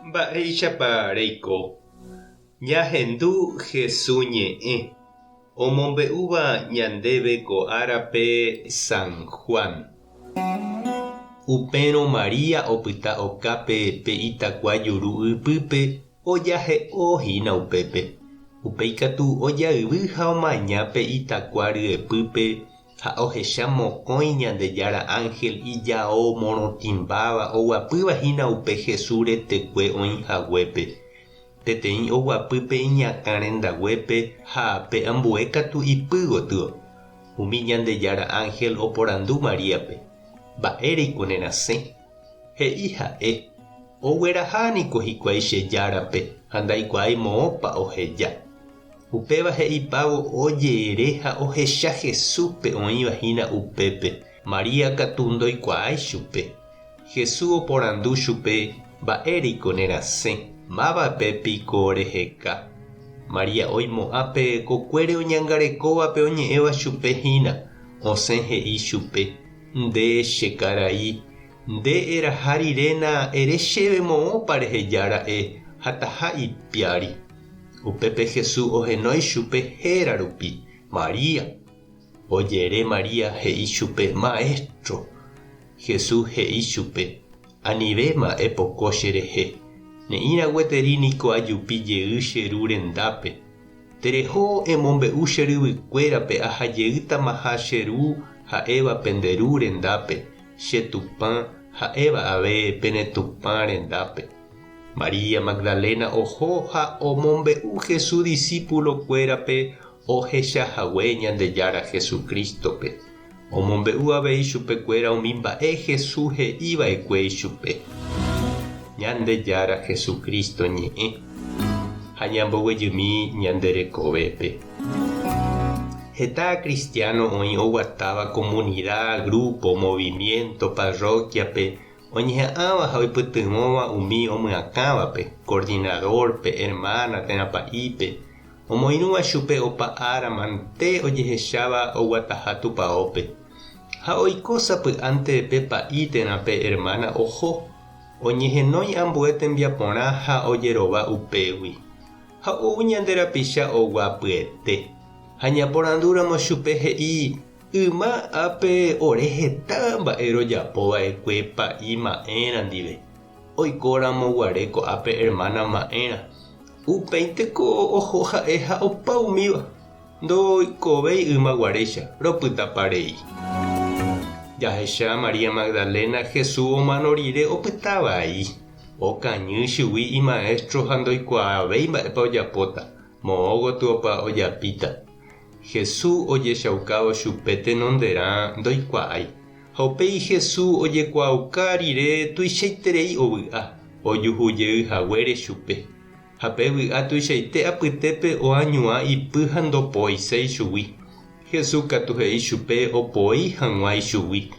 Mba'éichapa reiko. Ñahendu Jesús ñe'ẽ omombe'úva ñandéve ko árape San Juan. Upérõ María opyta okápe pe itakua juru ypýpe ojahe'õhína upépe. Upéikatu ojayvy ha omaña pe itakua ryepýpe ha ohecha mokõi Ñandejára Ángel ijao morotĩmbáva oguapývahína upe Jesús retekue oĩhaguépe. Peteĩ oguapýpe iñakã rendaguépe ha pe ambue katu ipy gotyo. Umi Ñandejára Ángel oporandu Maríape. Mba'éreiko nerasẽ. He'i ha'e. Oguerahaniko hikuái che járape ha ndaikuaái moõpa oheja. Upéva he'ipávo ojeere ha ohecha Jesúspe oĩvahína upépe. María katu ndoikuaái chupe. Jesús oporandu chupe mba'éreiko nerasẽ. Mávapepiko reheka. María oimo'ãpe kokuére oñangarekóvape oñe'ẽva chupe hína. Osẽ he'i chupe. Nde che karai. Nde eraha riréna ere chéve moõpa rehejára'e ha taha ipiári. Upépe Jesús ohenói chupe héra rupi. María. Ojere María he'i chupe Maestro. Jesús he'i chupe. Anivéma epoko cherehe. Ne'írã gueteriniko ajupi jey che ru rendápe. Tereho emombe'u che ryvykuérape ahajeýtama che ru ha'évape nde ru rendápe. Che tupã ha'éva ave pene tupã rendápe. María Magdalena oho ha omombe'u Jesús discípulokuérape ohechahague Ñandejára Jesucristope. Omombe'u avei chupekuéra umi mba'e Jesús he'íva'ekue chupe. Ñandejára Jesucristo ñe'ẽ ha ñamboguejymi ñanderekovépe. Heta cristiano oĩ oguatáva comunidad, grupo, movimiento, parroquiape oñeha'ãva ha oipytyvõva umi omyakãvape, coordinadorpe, hermana térãpa'ípe. Omoirũva chupe opa árama nte ojehecháva oguataha tupaópe. Ha oiko sapy'ánte pe pa'i térãpe hermana oho. Oñehenói ambue tembiaporã ha ojerova upégui. Ha ou ñanderapicha oguapyete. Ha ñaporandúramo chupe he'i yma ápe ore heta mba'e rojapova'ekue pa'i ma'érã ndive. Oikóramo guare ko ápe hermana ma'érã. Upéinteko oho ha'e ha opa umíva. Ndoikovéi yma guaréicha ropytaparei. Jahecha María Magdalena Jesús omano rire opytavai. Okañy chugui imaestro ha ndoikuaavéi mba'épa ojapóta. Moõgotyopa ojapíta. Jesús ojechaukávo chupe tenonderã ndoikuaái. Ha upéi Jesús ojekuaauka rire tuichaiterei ovy'a. Ojuhujeyhaguére chupe. Ha pe vy'a tuichaite apytépe oañuã ipy ha ndopoiséi chugui. Jesús katu he'i chupe opoi hag̃uái chugui.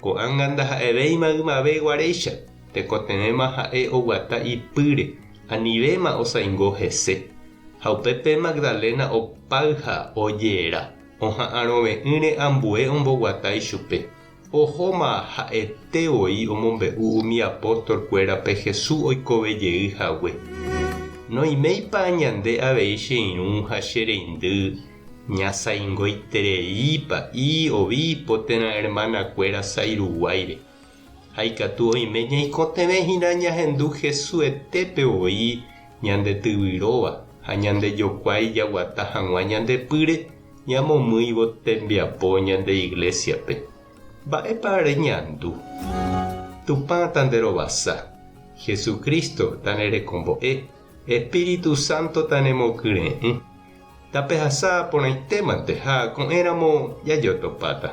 Ko'ág̃a ha'evéima ymave guaréicha. Tekotevẽma ha'e oguata ipýre. Anivéma osãingo hese. Ha upépe Magdalena opáy ha ojéra. Oha'ãrove'ỹre ambue omboguatai chupe. Ohóma ha'etevoi omombe'u umi apóstolkuérape Jesús oikovejeyhague. Noimeipa ñande avei che irũ ha che reindy. Ñasãingoitereípa i ovípo térã hermanakuéra sairuguáire. Ha ikatu oime ñaikotevẽhína ñahendu Jesús etépe voi ñandetyvyróva ha ñandejokuái jaguata hag̃ua ñandepýre ñamomýivo tembiapo ñande iglesiape. Mba'épa reñandu. Tupãta nderovasa. Jesucristo ta nerekombo'e. Espíritu Santo ta nemokyre'ỹ. Tapehasa porãitémante ha ko'ẽramo jajotopáta.